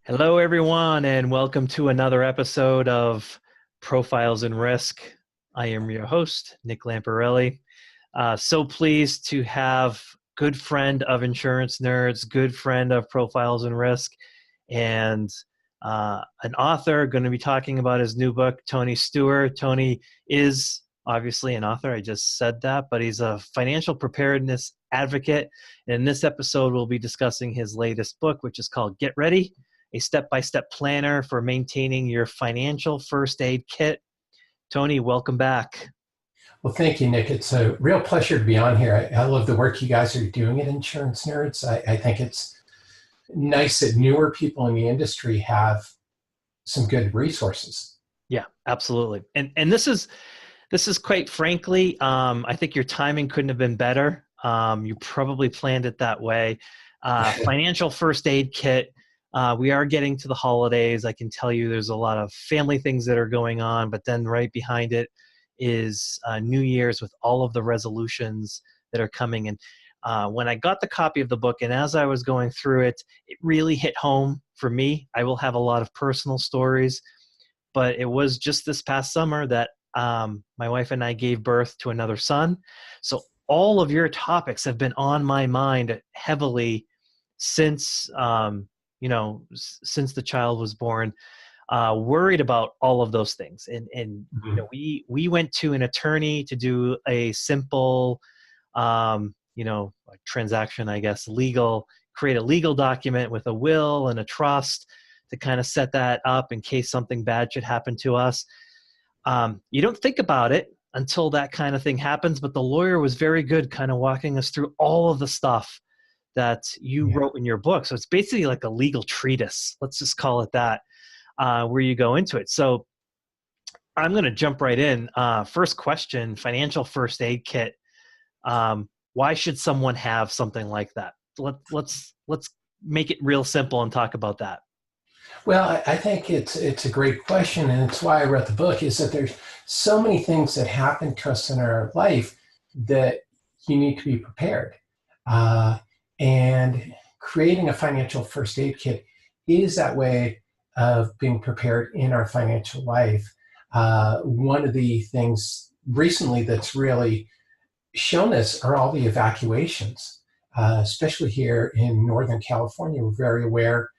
Hello, everyone, and welcome to another episode of Profiles in Risk. I am your host, Nick Lamparelli. So pleased to have good friend of Insurance Nerds, good friend of Profiles in Risk, and an author going to be talking about his new book, Tony Steuer. Tony is obviously an author. I just said that, but he's a financial preparedness advocate. And in this episode, we'll be discussing his latest book, which is called Get Ready, a step-by-step planner for maintaining your financial first aid kit. Tony, welcome back. Well, thank you, Nick. It's a real pleasure to be on here. I love the work you guys are doing at Insurance Nerds. I think it's nice that newer people in the industry have some good resources. Yeah, absolutely. And this is quite frankly, I think your timing couldn't have been better. You probably planned it that way. Financial first aid kit. We are getting to the holidays. I can tell you there's a lot of family things that are going on, but then right behind it is New Year's with all of the resolutions that are coming. And when I got the copy of the book, and as I was going through it, it really hit home for me. I will have a lot of personal stories, but it was just this past summer that my wife and I gave birth to another son. So all of your topics have been on my mind heavily since since the child was born, worried about all of those things. And we went to an attorney to do a simple, transaction, I guess, create a legal document with a will and a trust to kind of set that up in case something bad should happen to us. You don't think about it until that kind of thing happens, but the lawyer was very good kind of walking us through all of the stuff that you wrote in your book. So it's basically like a legal treatise. Let's just call it that, where you go into it. So I'm going to jump right in. First question, financial first aid kit. Why should someone have something like that? Let's make it real simple and talk about that. Well, I think it's a great question, and it's why I wrote the book, is that there's so many things that happen to us in our life that you need to be prepared. And creating a financial first aid kit is that way of being prepared in our financial life. One of the things recently that's really shown us are all the evacuations, especially here in Northern California. We're very aware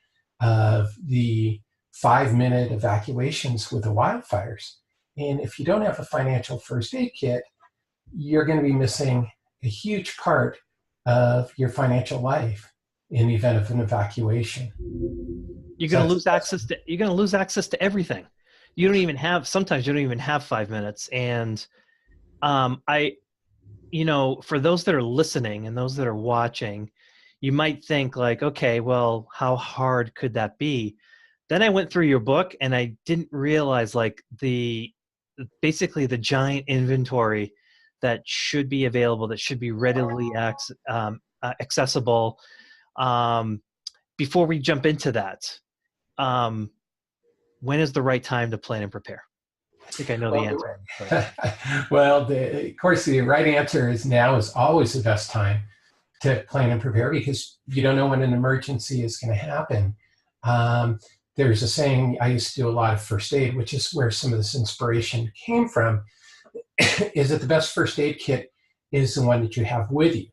of the 5-minute evacuations with the wildfires. And if you don't have a financial first aid kit, you're going to be missing a huge part of your financial life in the event of an evacuation. You're going to lose access to everything. Sometimes you don't even have 5 minutes. And for those that are listening and those that are watching, you might think like, okay, well, how hard could that be? Then I went through your book and I didn't realize like basically the giant inventory that should be available, that should be readily accessible. Before we jump into that, when is the right time to plan and prepare? I think I know the answer. Well, of course, the right answer is now is always the best time to plan and prepare, because you don't know when an emergency is going to happen. There's a saying, I used to do a lot of first aid, which is where some of this inspiration came from, is that the best first aid kit is the one that you have with you.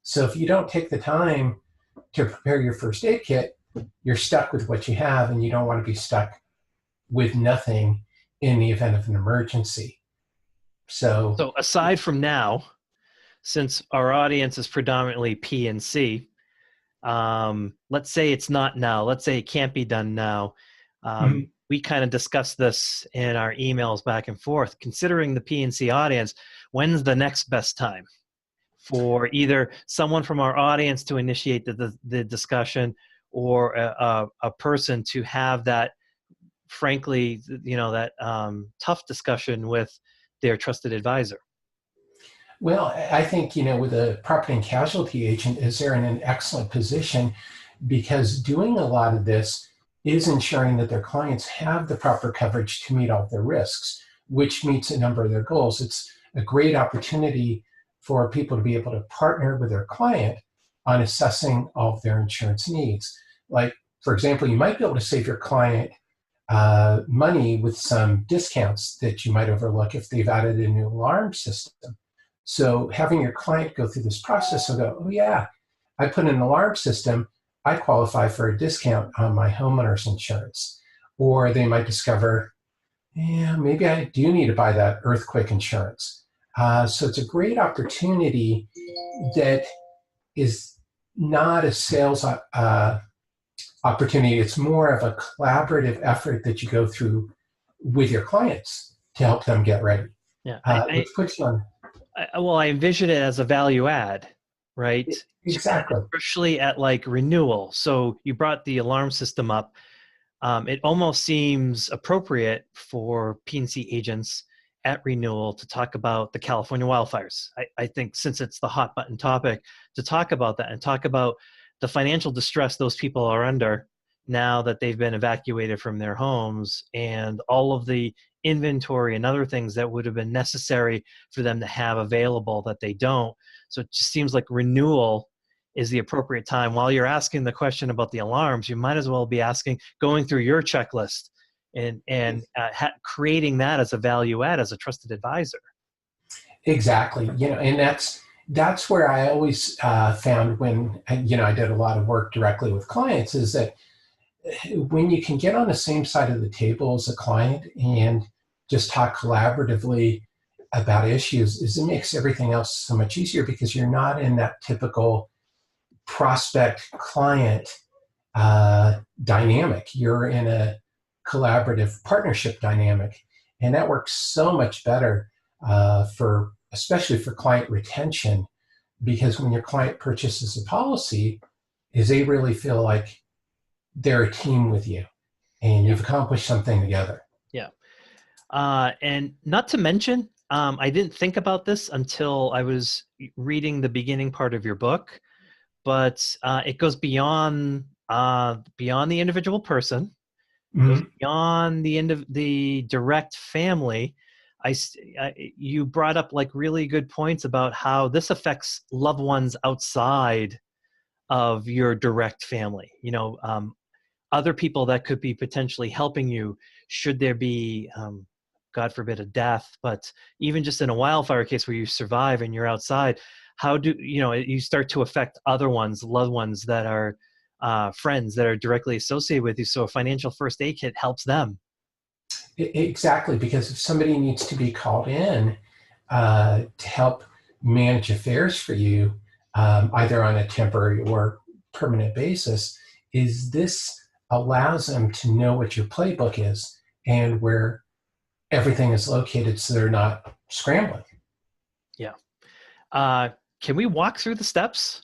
So if you don't take the time to prepare your first aid kit, you're stuck with what you have, and you don't want to be stuck with nothing in the event of an emergency. So aside from now, since our audience is predominantly P and C, let's say it's not now. Let's say it can't be done now. We kind of discussed this in our emails back and forth. Considering the P&C audience, when's the next best time for either someone from our audience to initiate the discussion, or a person to have that, frankly, that tough discussion with their trusted advisor? Well, I think, with a property and casualty agent, they're in an excellent position, because doing a lot of this is ensuring that their clients have the proper coverage to meet all of their risks, which meets a number of their goals. It's a great opportunity for people to be able to partner with their client on assessing all of their insurance needs. Like, For example, you might be able to save your client money with some discounts that you might overlook if they've added a new alarm system. So having your client go through this process will go, oh yeah, I put in an alarm system, I qualify for a discount on my homeowner's insurance. Or they might discover, yeah, maybe I do need to buy that earthquake insurance. So it's a great opportunity that is not a sales opportunity. It's more of a collaborative effort that you go through with your clients to help them get ready. Yeah. Let's put you on. I envision it as a value add, right? Exactly. Especially at like renewal. So you brought the alarm system up. It almost seems appropriate for P&C agents at renewal to talk about the California wildfires. I think since it's the hot button topic, to talk about that and talk about the financial distress those people are under now that they've been evacuated from their homes, and all of the inventory and other things that would have been necessary for them to have available that they don't. So it just seems like renewal is the appropriate time. While you're asking the question about the alarms, you might as well be going through your checklist and creating that as a value add as a trusted advisor. Exactly. And that's where I always found when, I did a lot of work directly with clients, is that when you can get on the same side of the table as a client and just talk collaboratively about issues, it makes everything else so much easier, because you're not in that typical prospect client dynamic. You're in a collaborative partnership dynamic, and that works so much better especially for client retention, because when your client purchases a policy, they really feel like they're a team with you and you've accomplished something together. Yeah. And not to mention, I didn't think about this until I was reading the beginning part of your book, but it goes beyond the individual person, goes beyond the end of the direct family. You brought up like really good points about how this affects loved ones outside of your direct family. Other people that could be potentially helping you should there be, God forbid, a death, but even just in a wildfire case where you survive and you're outside, how do you start to affect other ones, loved ones that are friends that are directly associated with you. So a financial first aid kit helps them. Exactly, because if somebody needs to be called in to help manage affairs for you, either on a temporary or permanent basis, this allows them to know what your playbook is and where everything is located, so they're not scrambling. Yeah. Can we walk through the steps?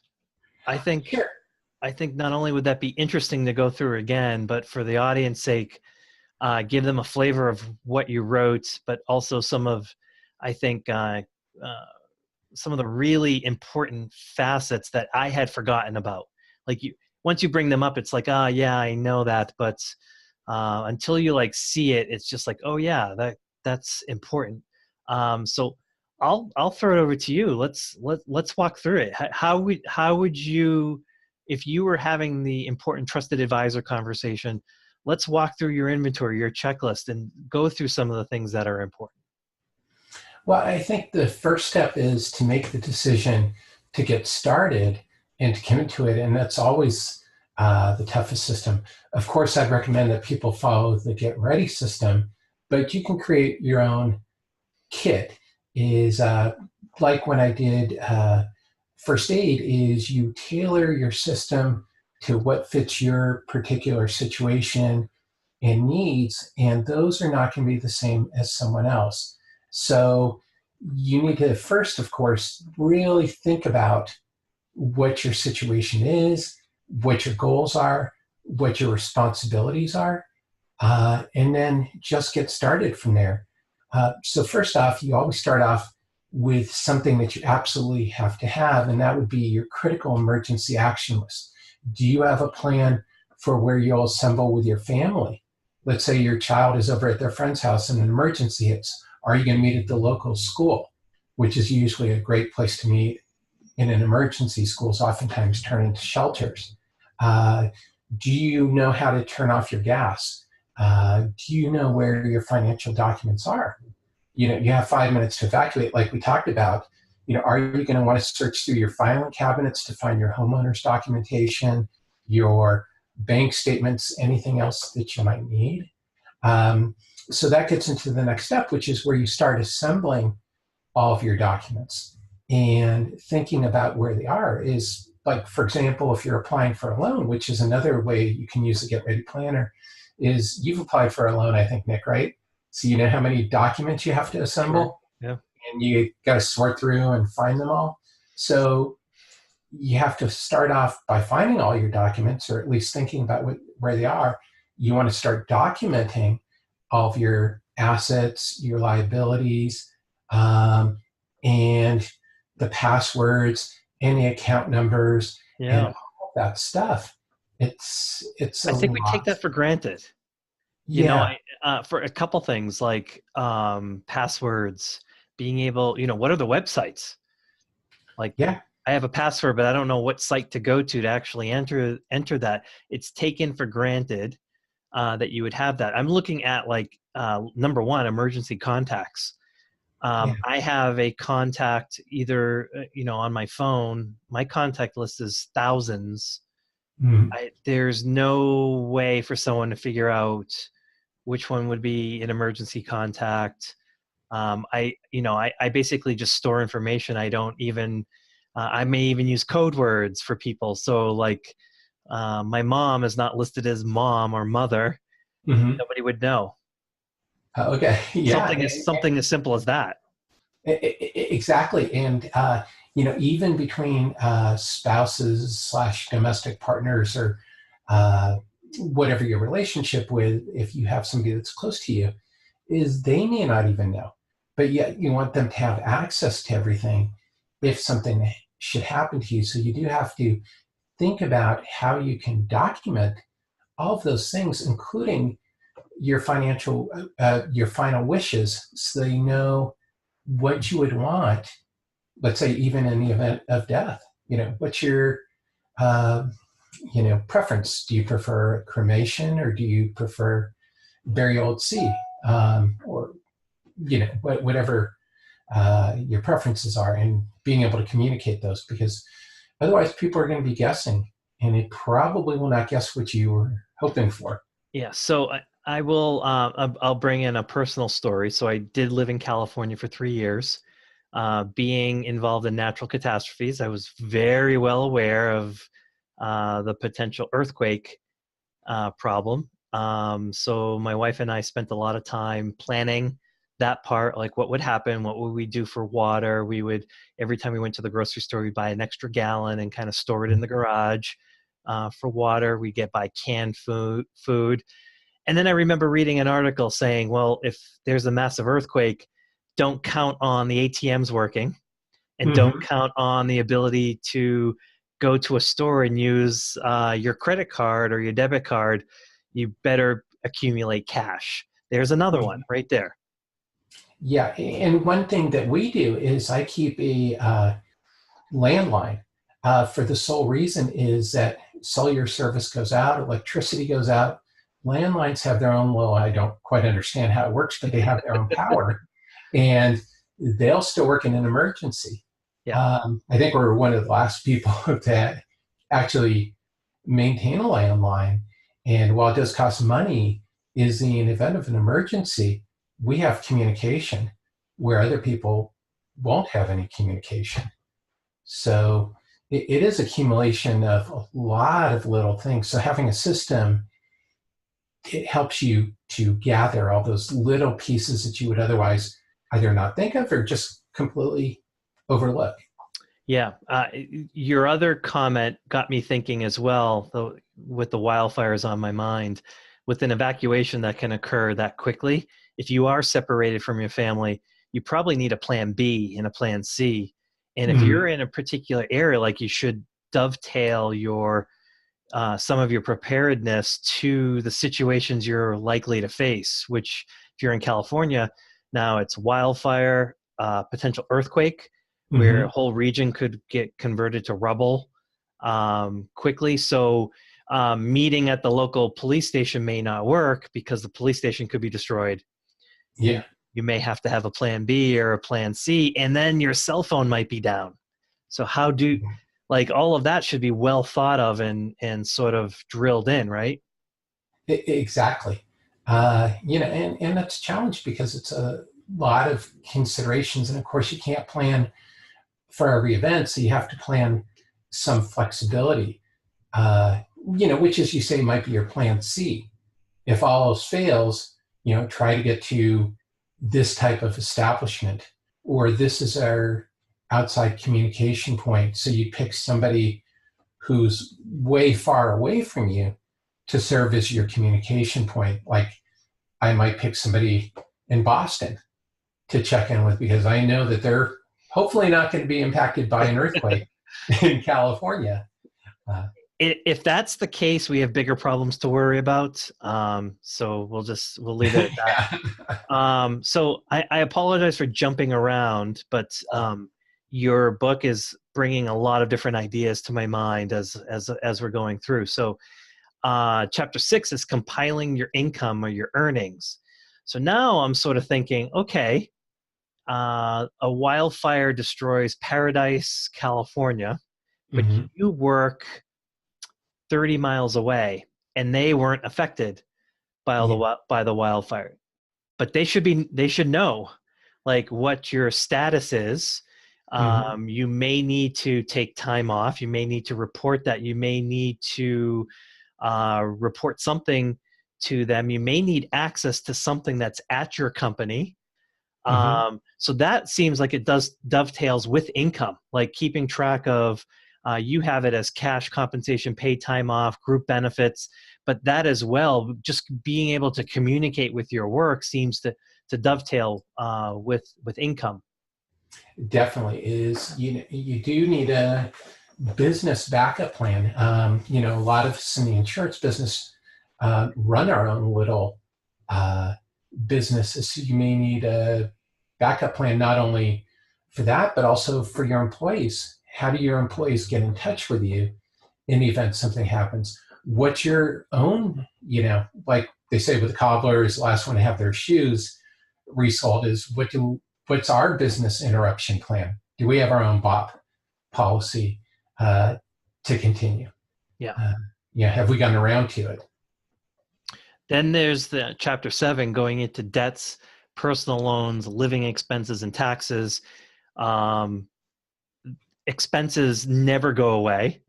I think Sure. I think not only would that be interesting to go through again, but for the audience sake, give them a flavor of what you wrote, but also some of the really important facets that I had forgotten about. Like once you bring them up, it's like, yeah, I know that, but until you like see it, it's just like, oh yeah, that's important. So I'll throw it over to you. Let's walk through it. How would you, if you were having the important trusted advisor conversation, let's walk through your inventory, your checklist, and go through some of the things that are important. Well, I think the first step is to make the decision to get started and to commit to it, and that's always the toughest system. Of course, I'd recommend that people follow the Get Ready system, but you can create your own kit. Like when I did first aid, is you tailor your system to what fits your particular situation and needs, and those are not going to be the same as someone else. So you need to first, of course, really think about what your situation is, what your goals are, what your responsibilities are, and then just get started from there. So first off, you always start off with something that you absolutely have to have, and that would be your critical emergency action list. Do you have a plan for where you'll assemble with your family? Let's say your child is over at their friend's house and an emergency hits. Are you going to meet at the local school, which is usually a great place to meet in an emergency? Schools oftentimes turn into shelters. Do you know how to turn off your gas? Do you know where your financial documents are? You have 5 minutes to evacuate, like we talked about. Are you going to want to search through your filing cabinets to find your homeowner's documentation, your bank statements, anything else that you might need? So that gets into the next step, which is where you start assembling all of your documents and thinking about where they are. Is like, for example, if you're applying for a loan, which is another way you can use the Get Ready Planner, is you've applied for a loan, I think, Nick, right? So you know how many documents you have to Sure. assemble, Yeah. and you got to sort through and find them all. So you have to start off by finding all your documents, or at least thinking about where they are. You want to start documenting all of your assets, your liabilities, and the passwords, any account numbers, and Yeah. all that stuff. It's I a think we take lot. that for granted. Yeah, For a couple things like passwords, being able, what are the websites? Like, yeah, I have a password, but I don't know what site to go to actually enter that. It's taken for granted that you would have that. I'm looking at like number one, emergency contacts. yeah. I have a contact either on my phone. My contact list is thousands. Mhm. There's no way for someone to figure out which one would be an emergency contact. I basically just store information. I don't even, I may even use code words for people. So like, my mom is not listed as mom or mother. Mhm. Nobody would know. Okay, yeah, Something as simple as that. exactly. And even between spouses slash domestic partners, or uh, whatever your relationship with, if you have somebody that's close to you, is they may not even know, but yet you want them to have access to everything if something should happen to you. So you do have to think about how you can document all of those things, including your final wishes, so they know what you would want. Let's say even in the event of death, what's your uh, preference? Do you prefer cremation, or do you prefer burial at sea, or whatever your preferences are, and being able to communicate those, because otherwise people are going to be guessing, and it probably will not guess what you were hoping for. Yeah. So I will, I'll bring in a personal story. So I did live in California for 3 years. Being involved in natural catastrophes, I was very well aware of the potential earthquake problem. So my wife and I spent a lot of time planning that part, like what would happen, what would we do for water. We would, every time we went to the grocery store, we'd buy an extra gallon and kind of store it in the garage. For water, we get by canned food. And then I remember reading an article saying, well, if there's a massive earthquake, don't count on the ATMs working, and don't Mm-hmm. count on the ability to go to a store and use your credit card or your debit card. You better accumulate cash. There's another one right there. Yeah, and one thing that we do is I keep a landline, for the sole reason is that cellular service goes out, electricity goes out. Landlines have their own, well, I don't quite understand how it works, but they have their own power, and they'll still work in an emergency. Yeah. I think we're one of the last people to actually maintain a landline. And while it does cost money, is in the event of an emergency, we have communication where other people won't have any communication. So it is accumulation of a lot of little things. So having a system, it helps you to gather all those little pieces that you would otherwise either not think of or just completely overlook. Yeah. Your other comment got me thinking as well, though, with the wildfires on my mind, with an evacuation that can occur that quickly. If you are separated from your family, you probably need a plan B and a plan C. And if Mm-hmm. you're in a particular area, like, you should dovetail your some of your preparedness to the situations you're likely to face, which, if you're in California, now it's wildfire, potential earthquake, where Mm-hmm. a whole region could get converted to rubble quickly. So meeting at the local police station may not work because the police station could be destroyed. Yeah. You may have to have a plan B or a plan C, and then your cell phone might be down. So how do, like, all of that should be well thought of and sort of drilled in, right? Exactly. And that's a challenge because it's a lot of considerations. And of course, you can't plan for every event, so you have to plan some flexibility, which, as you say, might be your plan C. If all else fails, try to get to this type of establishment, or this is our outside communication point. So you pick somebody who's way far away from you to serve as your communication point. Like I might pick somebody in Boston to check in with because I know that they're hopefully not going to be impacted by an earthquake in California. If that's the case, we have bigger problems to worry about. So we'll leave it at that. So I apologize for jumping around, but your book is bringing a lot of different ideas to my mind as we're going through. So chapter 6 is compiling your income or your earnings. So now I'm sort of thinking, okay, a wildfire destroys Paradise, California, but you work 30 miles away and they weren't affected by the wildfire. But they should know like what your status is. You may need to take time off. You may need to report that. You may need to report something to them. You may need access to something that's at your company. So that seems like it dovetails with income, like keeping track of, you have it as cash compensation, paid time off, group benefits, but that as well, just being able to communicate with your work seems to dovetail with income. Definitely is. You do need a business backup plan. A lot of us in the insurance business run our own little businesses. So you may need a backup plan, not only for that, but also for your employees. How do your employees get in touch with you in the event something happens? What's your own, like they say with the cobbler is the last one to have their shoes resold, is what's our business interruption plan? Do we have our own BOP policy to continue? Have we gotten around to it? Then there's the chapter 7 going into debts, personal loans, living expenses, and taxes. Expenses never go away.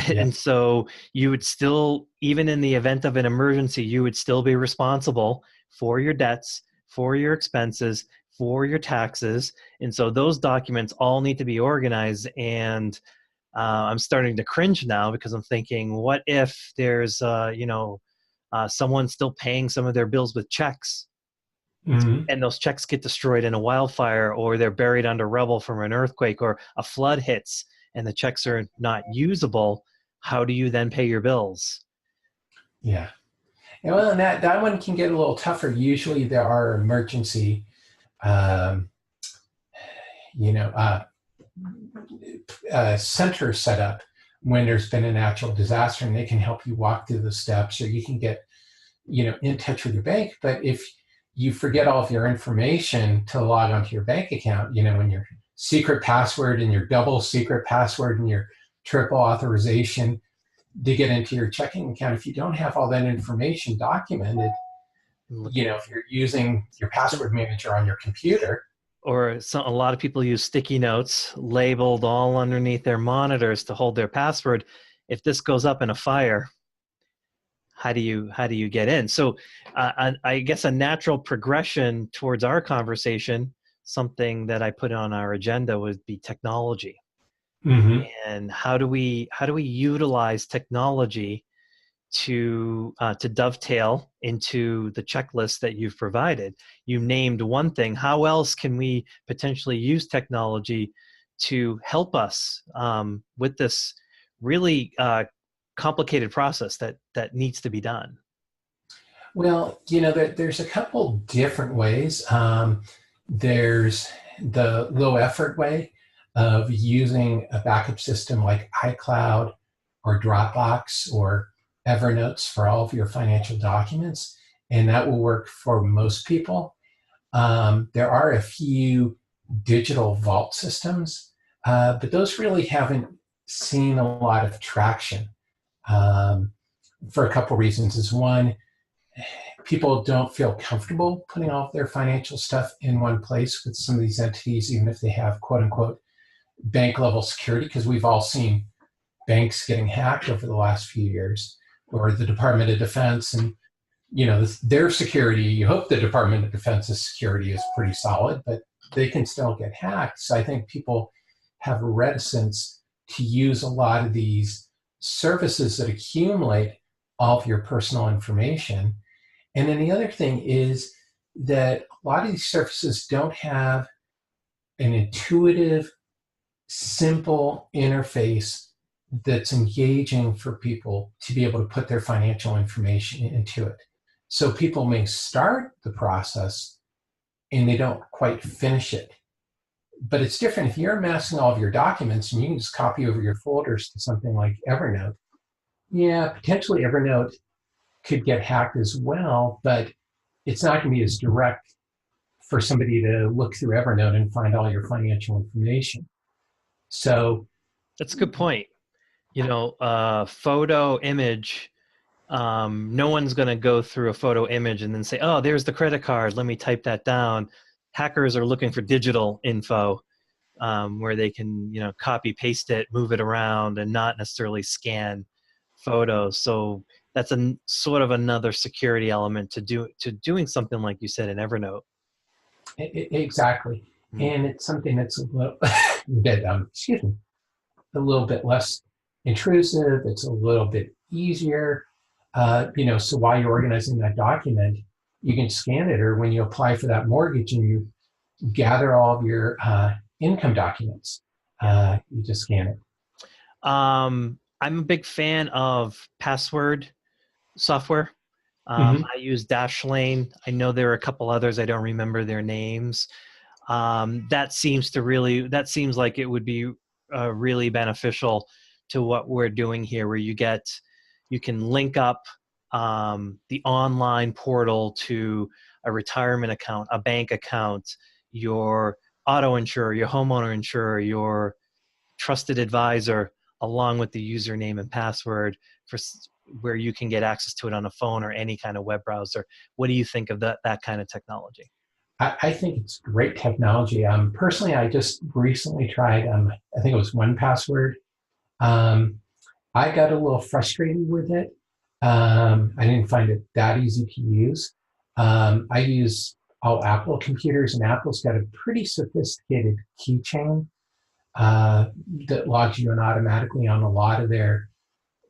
Yeah. And so you would still, even in the event of an emergency, you would still be responsible for your debts, for your expenses, for your taxes. And so those documents all need to be organized. And I'm starting to cringe now because I'm thinking, what if there's, someone still paying some of their bills with checks? And those checks get destroyed in a wildfire, or they're buried under rubble from an earthquake, or a flood hits and the checks are not usable. How do you then pay your bills? Yeah. Well, and that one can get a little tougher. Usually there are emergency, centers set up when there's been a natural disaster, and they can help you walk through the steps, or you can get, in touch with your bank. But if you forget all of your information to log onto your bank account, and your secret password and your double secret password and your triple authorization to get into your checking account, if you don't have all that information documented, if you're using your password manager on your computer. Or a lot of people use sticky notes labeled all underneath their monitors to hold their password. If this goes up in a fire, how do you get in? So I guess a natural progression towards our conversation, something that I put on our agenda, would be technology. And how do we utilize technology to dovetail into the checklist that you've provided? You named one thing. How else can we potentially use technology to help us with this really complicated process that needs to be done? Well, there's a couple different ways. There's the low effort way of using a backup system like iCloud or Dropbox or Evernotes for all of your financial documents, and that will work for most people. There are a few digital vault systems, but those really haven't seen a lot of traction um, for a couple reasons. Is one, people don't feel comfortable putting all of their financial stuff in one place with some of these entities, even if they have quote unquote bank level security, because we've all seen banks getting hacked over the last few years, or the Department of Defense. And their security, you hope the Department of Defense's security is pretty solid, but they can still get hacked. So I think people have a reticence to use a lot of these services that accumulate all of your personal information. And then the other thing is that a lot of these services don't have an intuitive, simple interface that's engaging for people to be able to put their financial information into it. So people may start the process and they don't quite finish it. But it's different if you're amassing all of your documents and you can just copy over your folders to something like Evernote. Yeah, potentially Evernote could get hacked as well, but it's not going to be as direct for somebody to look through Evernote and find all your financial information. So That's a good point. Photo image, no one's going to go through a photo image and then say, oh, there's the credit card, let me type that down. Hackers are looking for digital info, where they can copy paste it, move it around, and not necessarily scan photos. So that's a sort of another security element to doing something like you said in Evernote. Exactly. And it's something that's a little bit a little bit less intrusive. It's a little bit easier. So while you're organizing that document, you can scan it, or when you apply for that mortgage and you gather all of your income documents, you just scan it. I'm a big fan of password software. I use Dashlane. I know there are a couple others. I don't remember their names. That seems like it would be really beneficial to what we're doing here, where you can link up the online portal to a retirement account, a bank account, your auto insurer, your homeowner insurer, your trusted advisor, along with the username and password where you can get access to it on a phone or any kind of web browser. What do you think of that kind of technology? I think it's great technology. Personally, I just recently tried, I think it was 1Password. I got a little frustrated with it. I didn't find it that easy to use. I use all Apple computers, and Apple's got a pretty sophisticated keychain that logs you in automatically on a lot of their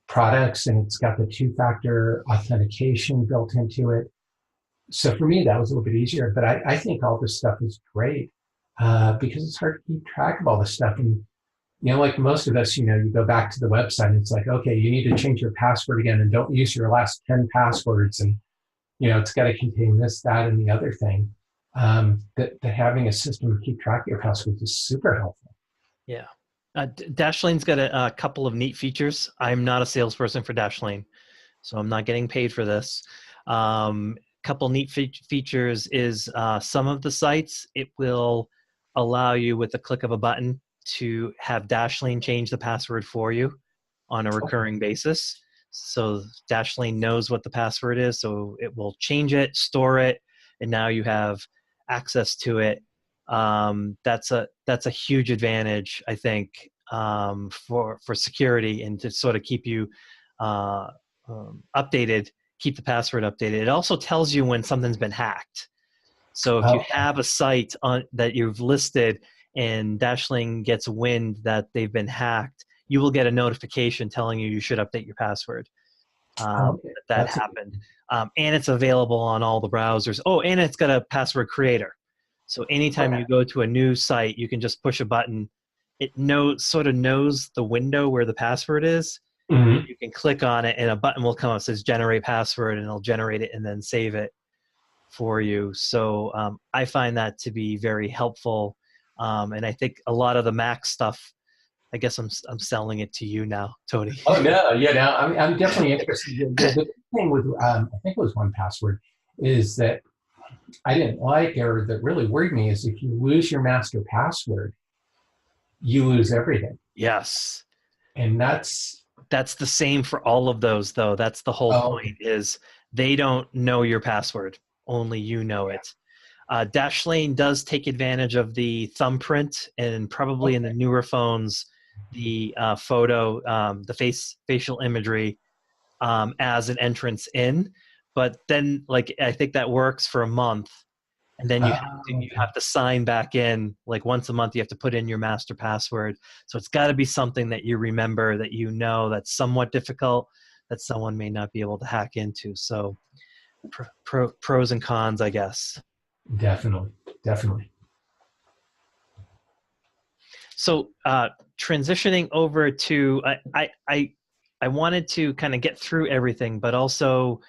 products, and it's got the two-factor authentication built into it. So for me, that was a little bit easier, but I think all this stuff is great because it's hard to keep track of all this stuff. And, like most of us, you go back to the website and it's like, okay, you need to change your password again and don't use your last 10 passwords. And, it's got to contain this, that, and the other thing. That having a system to keep track of your passwords is super helpful. Yeah. Dashlane's got a couple of neat features. I'm not a salesperson for Dashlane, so I'm not getting paid for this. Couple neat features is some of the sites, it will allow you with the click of a button to have Dashlane change the password for you on a recurring basis. So Dashlane knows what the password is, so it will change it, store it, and now you have access to it. That's a huge advantage, I think, for security and to sort of keep you updated, keep the password updated. It also tells you when something's been hacked. So if you have a site that you've listed and Dashlane gets wind that they've been hacked, you will get a notification telling you should update your password. That happened. And it's available on all the browsers. Oh, and it's got a password creator. So anytime you go to a new site, you can just push a button. It sort of knows the window where the password is. Mm-hmm. You can click on it and a button will come up that says generate password, and it'll generate it and then save it for you. So I find that to be very helpful. And I think a lot of the Mac stuff I guess I'm selling it to you now, Tony. Oh no, yeah, no, I'm definitely interested. The big thing with I think it was 1Password is that I didn't like, or that really worried me, is if you lose your master password, you lose everything, Yes. and that's The same for all of those, though. That's the whole oh point, is they don't know your password. Only you know yeah, it. Dashlane does take advantage of the thumbprint, and probably in the okay, newer phones, the the facial imagery as an entrance in. But then, like, I think that works for a month, and then you okay. have to sign back in. Like once a month, you have to put in your master password. So it's got to be something that you remember, that you know, that's somewhat difficult, that someone may not be able to hack into. So pros and cons, I guess. Definitely, definitely. So transitioning over to I wanted to kind of get through everything, but also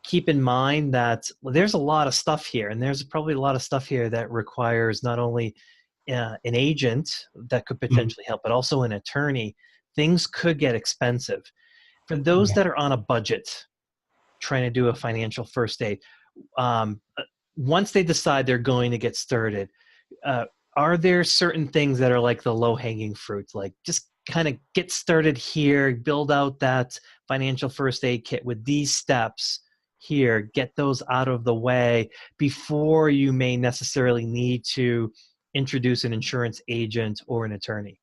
keep in mind that, well, there's a lot of stuff here, and there's probably a lot of stuff here that requires not only an agent that could Mhm. potentially help, but also an attorney. Things could get expensive for those Yeah. that are on a budget trying to do a financial first aid. Um, uh, Once they decide they're going to get started, uh, are there certain things that are like the low hanging fruit, like just kind of get started here, build out that financial first aid kit with these steps here, get those out of the way before you may necessarily need to introduce an insurance agent or an attorney?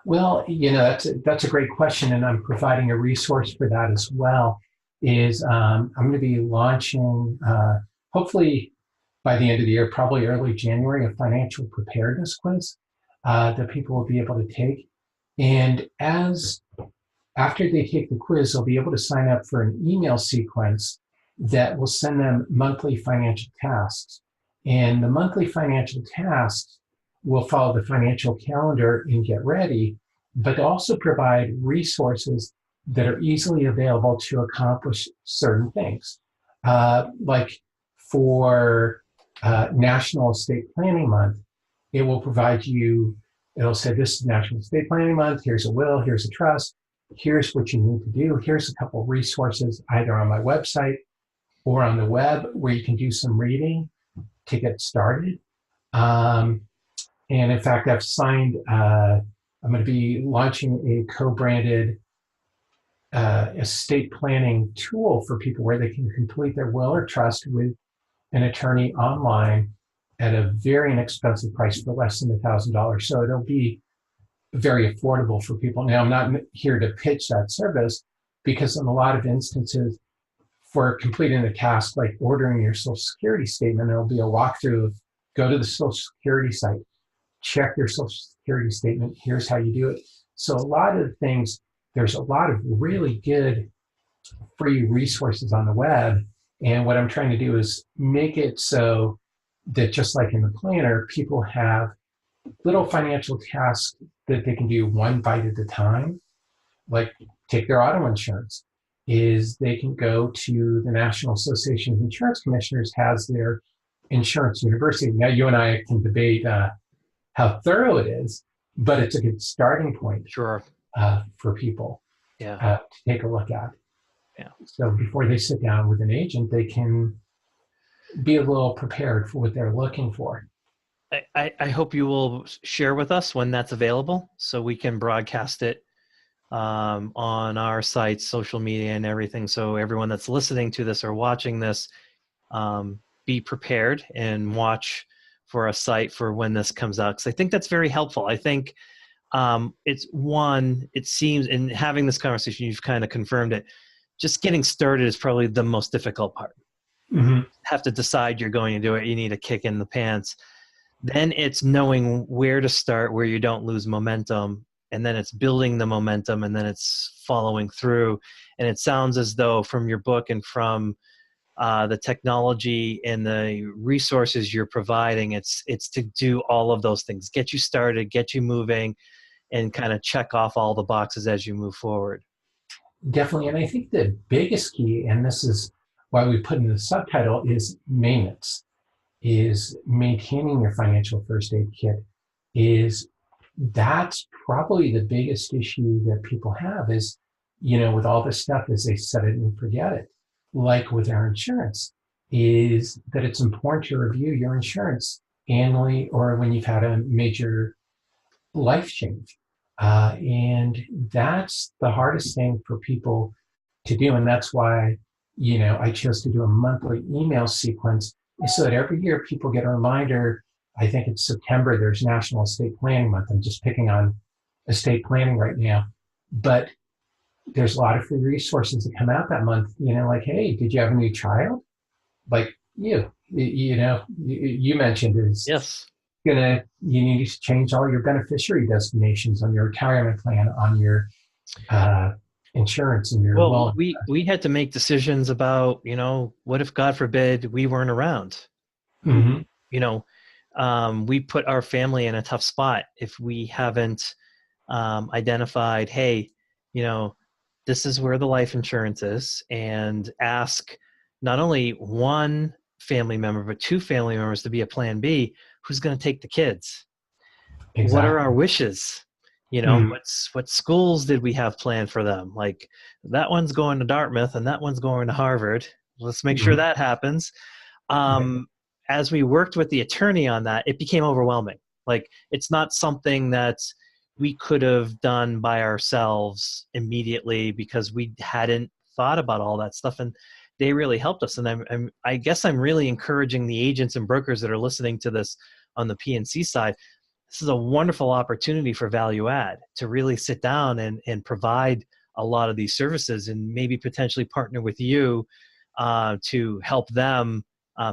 Well, that's a great question, and I'm providing a resource for that as well. Is I'm going to be launching, hopefully by the end of the year, probably early January, a financial preparedness quiz that people will be able to take. And as after they take the quiz, they'll be able to sign up for an email sequence that will send them monthly financial tasks. And the monthly financial tasks will follow the financial calendar and get ready, but also provide resources that are easily available to accomplish certain things. Like for National Estate Planning Month, it will provide you, it'll say, this is National Estate Planning Month, here's a will, here's a trust, here's what you need to do. Here's a couple of resources either on my website or on the web where you can do some reading to get started. Um, and in fact, I'm going to be launching a co-branded estate planning tool for people where they can complete their will or trust with an attorney online at a very inexpensive price for less than $1,000. So it'll be very affordable for people. Now, I'm not here to pitch that service because in a lot of instances, for completing a task like ordering your Social Security statement, there'll be a walkthrough of go to the Social Security site, check your Social Security statement, here's how you do it. So a lot of things, there's a lot of really good free resources on the web. And what I'm trying to do is make it so that just like in the planner, people have little financial tasks that they can do one bite at a time, like take their auto insurance, is they can go to the National Association of Insurance Commissioners has their insurance university. Now you and I can debate how thorough it is, but it's a good starting point Sure. for people Yeah. to take a look at. Yeah. So before they sit down with an agent, they can be a little prepared for what they're looking for. I hope you will share with us when that's available so we can broadcast it on our sites, social media, and everything. So everyone that's listening to this or watching this, be prepared and watch for a site for when this comes out. Because I think that's very helpful. I think it seems, in having this conversation, you've kind of confirmed it. Just getting started is probably the most difficult part. Mm-hmm. Have to decide you're going to do it. You need a kick in the pants. Then it's knowing where to start, where you don't lose momentum, and then it's building the momentum, and then it's following through. And it sounds as though from your book and from the technology and the resources you're providing, it's to do all of those things, get you started, get you moving, and kind of check off all the boxes as you move forward. Definitely. And I think the biggest key, and this is why we put in the subtitle, is maintenance, is maintaining your financial first aid kit, is that's probably the biggest issue that people have is, with all this stuff is they set it and forget it. Like with our insurance, is that it's important to review your insurance annually or when you've had a major life change. And that's the hardest thing for people to do. And that's why, I chose to do a monthly email sequence so that every year people get a reminder. I think it's September, there's National Estate Planning Month. I'm just picking on estate planning right now. But there's a lot of free resources that come out that month, like, hey, did you have a new child? Like you mentioned is Yes. you need to change all your beneficiary designations on your retirement plan, on your uh, insurance and your Well, well. we had to make decisions about, what if, God forbid, we weren't around? Mm-hmm. You know, we put our family in a tough spot if we haven't identified, hey, you know, this is where the life insurance is, and ask not only one family member, but two family members to be a plan B. Who's going to take the kids? What are our Exactly. wishes? Mm-hmm. What schools did we have planned for them? Like, that one's going to Dartmouth and that one's going to Harvard. Let's make sure Mm-hmm. that happens. Right. As we worked with the attorney on that, it became overwhelming. Like, it's not something that we could have done by ourselves immediately because we hadn't thought about all that stuff. And they really helped us. And I guess I'm really encouraging the agents and brokers that are listening to this on the PNC side. This is a wonderful opportunity for value add to really sit down and provide a lot of these services, and maybe potentially partner with you to help them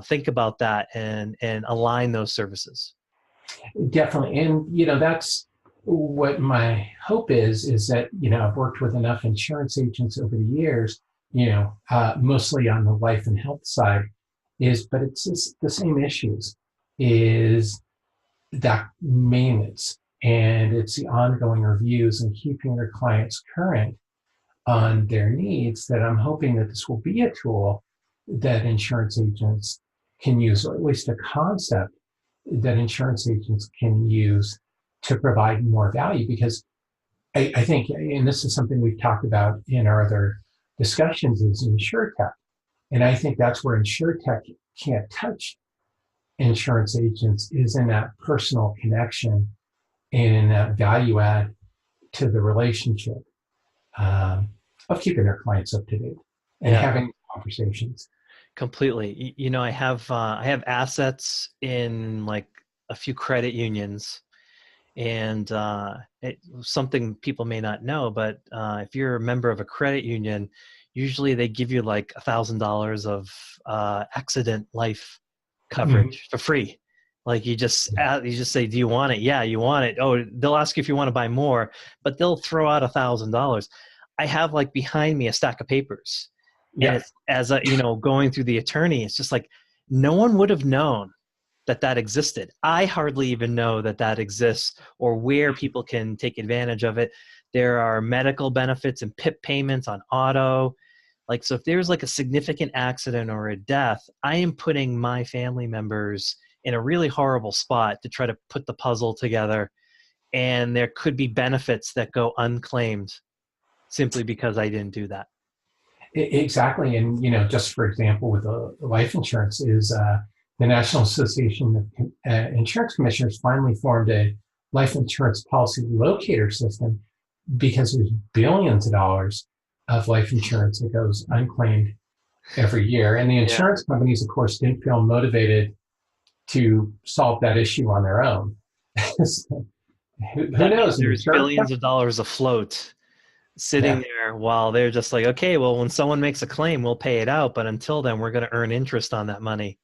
think about that and align those services. Definitely. And, that's what my hope is that, I've worked with enough insurance agents over the years, mostly on the life and health side, but it's just the same issues, is that maintenance, and it's the ongoing reviews and keeping your clients current on their needs, that I'm hoping that this will be a tool that insurance agents can use, or at least a concept that insurance agents can use to provide more value. Because I think, and this is something we've talked about in our other discussions, is insurtech. And I think that's where insurtech can't touch insurance agents, is in that personal connection and in that value add to the relationship, um, of keeping their clients up to date and Yeah, having conversations. completely. I have assets in like a few credit unions, and something people may not know, but if you're a member of a credit union, usually they give you like $1,000 of accident life Mhm. coverage for free. Like, you just say, do you want it? Yeah, you want it. Oh, they'll ask you if you want to buy more, but they'll throw out $1,000. I have like behind me a stack of papers, and Yeah. it's as a, going through the attorney, it's just like, no one would have known that existed. I hardly even know that exists, or where people can take advantage of it. There are medical benefits and PIP payments on auto. Like, so if there's like a significant accident or a death, I am putting my family members in a really horrible spot to try to put the puzzle together. And there could be benefits that go unclaimed simply because I didn't do that. Exactly. And, just for example, with the life insurance, is the National Association of Insurance Commissioners finally formed a life insurance policy locator system, because there's billions of dollars of life insurance that goes unclaimed every year. And the Yeah. insurance companies, of course, didn't feel motivated to solve that issue on their own. So, who That means knows? An there's insurance billions company? of dollars afloat sitting Yeah. there, while they're just like, okay, well, when someone makes a claim, we'll pay it out. But until then, we're going to earn interest on that money.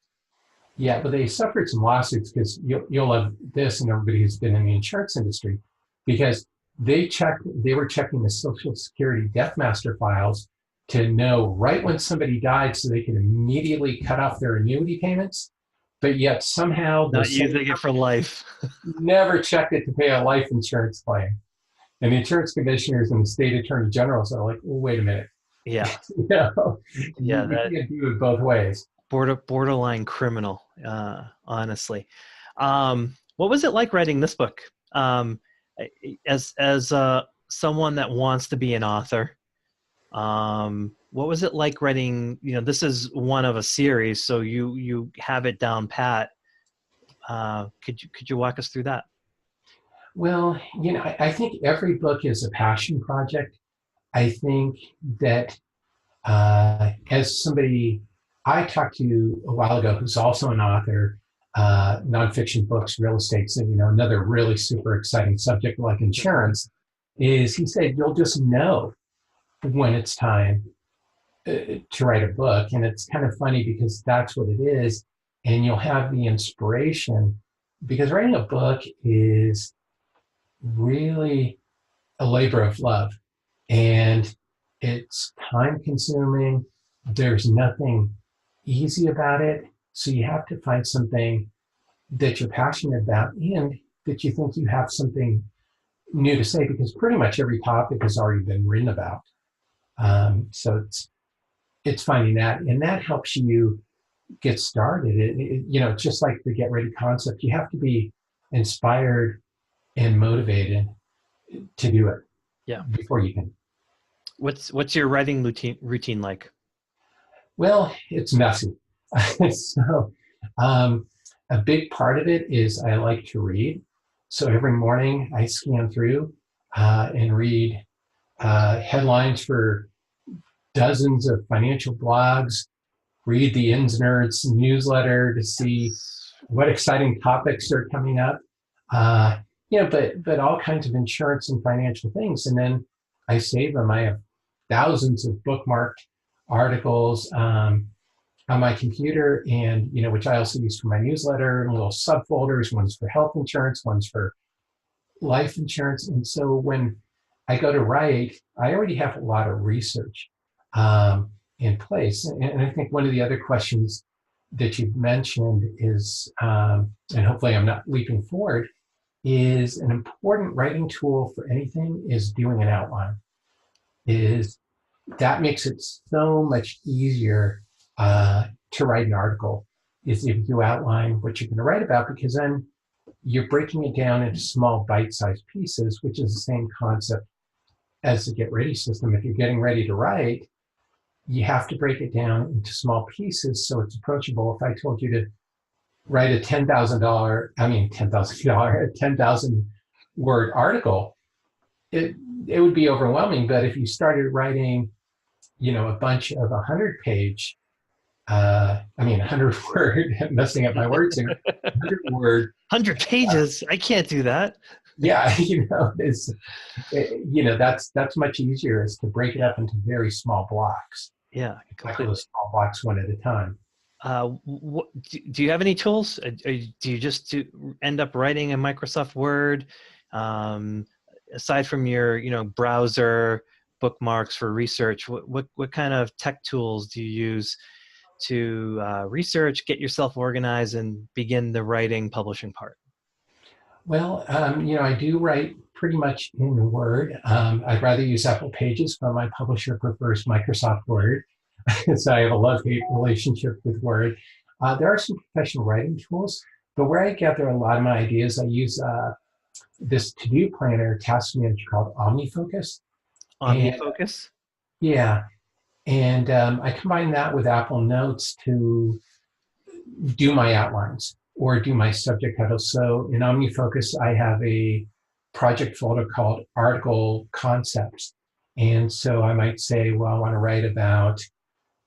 Yeah, but they suffered some lawsuits, because you'll love this, and everybody who's been in the insurance industry, because they were checking the Social Security death master files to know right when somebody died, so they could immediately cut off their annuity payments. But yet somehow the Not same using it for life. never checked it to pay a life insurance claim. And the insurance commissioners and the state attorney generals are like, well, wait a minute. Yeah. you know, Yeah. you That can't do it both ways. borderline criminal, honestly. What was it like writing this book? As someone that wants to be an author, what was it like writing? This is one of a series, so you have it down pat. Could you walk us through that? Well, I think every book is a passion project. I think that as somebody I talked to a while ago who's also an author, nonfiction books, real estate, so, another really super exciting subject like insurance, is he said, you'll just know when it's time to write a book. And it's kind of funny because that's what it is. And you'll have the inspiration because writing a book is really a labor of love. And it's time consuming. There's nothing easy about it. So you have to find something that you're passionate about and that you think you have something new to say, because pretty much every topic has already been written about. So it's finding that, and that helps you get started. Just like the get ready concept, you have to be inspired and motivated to do it. Yeah. Before you can. What's your writing routine like? Well, it's messy. So a big part of it is I like to read. So every morning I scan through and read headlines for dozens of financial blogs, read the Ins Nerds newsletter to see what exciting topics are coming up. But all kinds of insurance and financial things. And then I save them. I have thousands of bookmarked articles on my computer, and which I also use for my newsletter, and little subfolders. One's for health insurance, one's for life insurance. And so when I go to write, I already have a lot of research in place. And I think one of the other questions that you've mentioned is, and hopefully I'm not leaping forward, is an important writing tool for anything is doing an outline. That makes it so much easier to write an article, is if you outline what you're going to write about, because then you're breaking it down into small bite-sized pieces, which is the same concept as the get ready system. If you're getting ready to write, you have to break it down into small pieces so it's approachable. If I told you to write a a 10,000 word article, it would be overwhelming. But if you started writing, a bunch of 100-page, 100 word, messing up my words, 100 word. 100 pages? I can't do that. Yeah, that's much easier, is to break it up into very small blocks. Yeah, completely. Those small blocks one at a time. Do you have any tools? Do you just end up writing in Microsoft Word? Aside from your, browser bookmarks for research, what kind of tech tools do you use to research, get yourself organized, and begin the writing, publishing part? Well, I do write pretty much in Word. I'd rather use Apple Pages, but my publisher prefers Microsoft Word. So I have a love-hate relationship with Word. There are some professional writing tools, but where I gather a lot of my ideas, I use this to-do planner task manager called OmniFocus. OmniFocus? Yeah. And I combine that with Apple Notes to do my outlines or do my subject titles. So in OmniFocus, I have a project folder called Article Concepts. And so I might say, well, I want to write about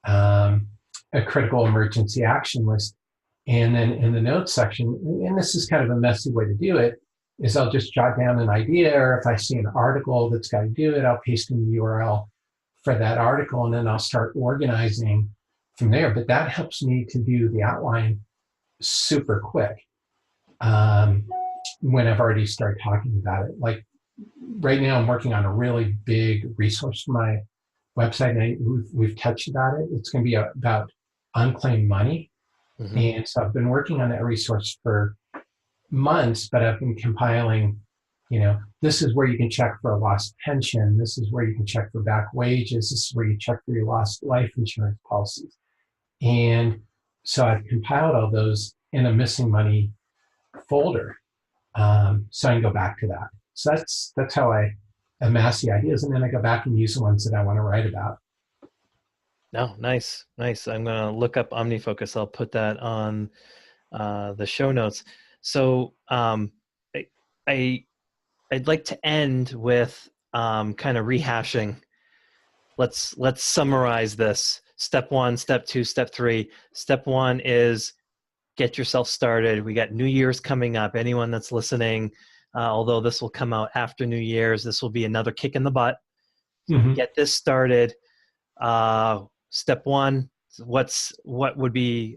a critical emergency action list. And then in the notes section, and this is kind of a messy way to do it, is I'll just jot down an idea, or if I see an article that's got to do it, I'll paste in the URL for that article, and then I'll start organizing from there. But that helps me to do the outline super quick when I've already started talking about it. Like right now, I'm working on a really big resource for my website, and we've touched about it. It's going to be about unclaimed money. Mm-hmm. And so I've been working on that resource for months, but I've been compiling, this is where you can check for a lost pension. This is where you can check for back wages. This is where you check for your lost life insurance policies. And so I've compiled all those in a missing money folder. So I can go back to that. So that's how I amass the ideas, and then I go back and use the ones that I want to write about. No, nice, nice. I'm gonna look up OmniFocus. I'll put that on the show notes. So I, I I'd like to end with kind of rehashing. Let's summarize this. Step one, step two, step three. Step one is get yourself started. We got New Year's coming up. Anyone that's listening, although this will come out after New Year's, this will be another kick in the butt. Mm-hmm. Get this started. Step one, what would be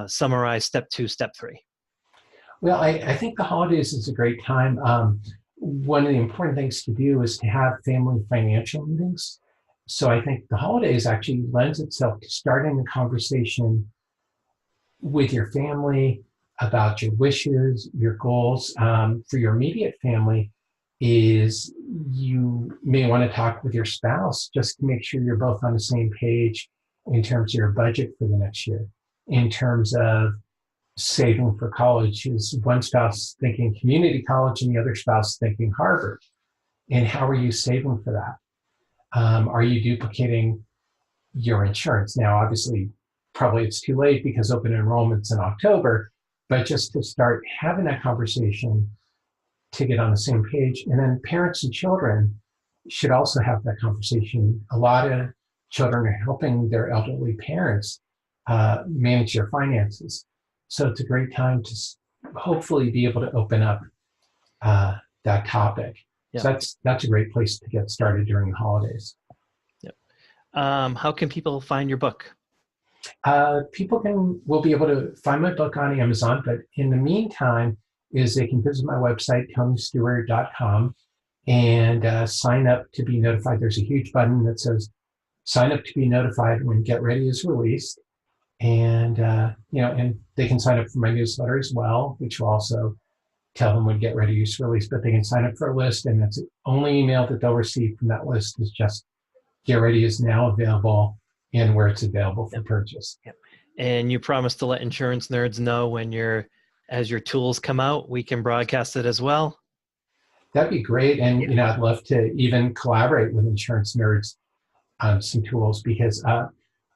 summarize step two, step three? Well, I think the holidays is a great time. One of the important things to do is to have family financial meetings. So I think the holidays actually lends itself to starting a conversation with your family about your wishes, your goals. For your immediate family, is you may want to talk with your spouse just to make sure you're both on the same page in terms of your budget for the next year, in terms of saving for college. Is one spouse thinking community college and the other spouse thinking Harvard? And how are you saving for that? Are you duplicating your insurance? Now, obviously, probably it's too late because open enrollment's in October, but just to start having that conversation to get on the same page. And then parents and children should also have that conversation. A lot of children are helping their elderly parents manage their finances. So it's a great time to hopefully be able to open up that topic. Yeah. So that's a great place to get started during the holidays. Yep. How can people find your book? People will be able to find my book on Amazon, but in the meantime, they can visit my website, tonysteuer.com, and sign up to be notified. There's a huge button that says sign up to be notified when Get Ready is released. And, and they can sign up for my newsletter as well, which will also tell them when Get Ready is released, but they can sign up for a list, and that's the only email that they'll receive from that list is just Get Ready is now available and where it's available for purchase. Yep. And you promise to let insurance nerds know as your tools come out, we can broadcast it as well. That'd be great. And, I'd love to even collaborate with insurance nerds on some tools, because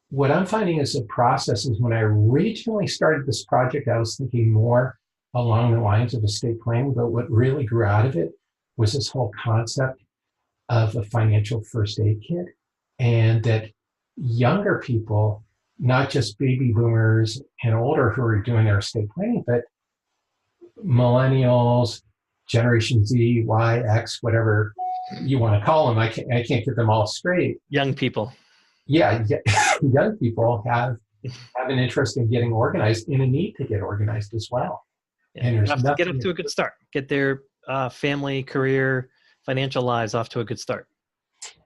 what I'm finding is the process is when I originally started this project, I was thinking more along the lines of estate planning, but what really grew out of it was this whole concept of a financial first aid kit, and that younger people, not just baby boomers and older who are doing their estate planning, but millennials, Generation Z, Y, X, whatever you want to call them. I can't get them all straight. Young people. Yeah, young people have an interest in getting organized and a need to get organized as well. Yeah, and have to get up to a good start. Get their family, career, financial lives off to a good start.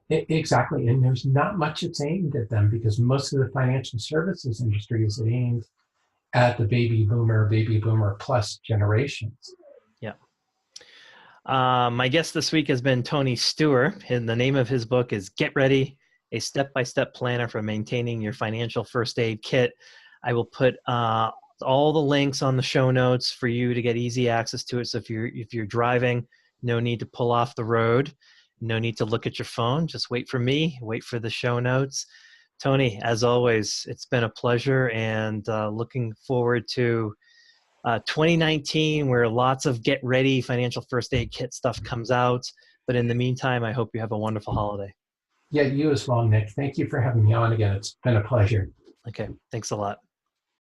Exactly. And there's not much that's aimed at them, because most of the financial services industry is aimed at the baby boomer plus generations. Yeah. My guest this week has been Tony Steuer, and the name of his book is Get Ready, a step-by-step planner for maintaining your financial first aid kit. I will put all the links on the show notes for you to get easy access to it. So if you're driving, no need to pull off the road, no need to look at your phone. Just wait for me, wait for the show notes. Tony, as always, it's been a pleasure, and looking forward to 2019, where lots of Get Ready financial first aid kit stuff comes out. But in the meantime, I hope you have a wonderful holiday. Yeah, you as well, Nick. Thank you for having me on again. It's been a pleasure. Okay, thanks a lot.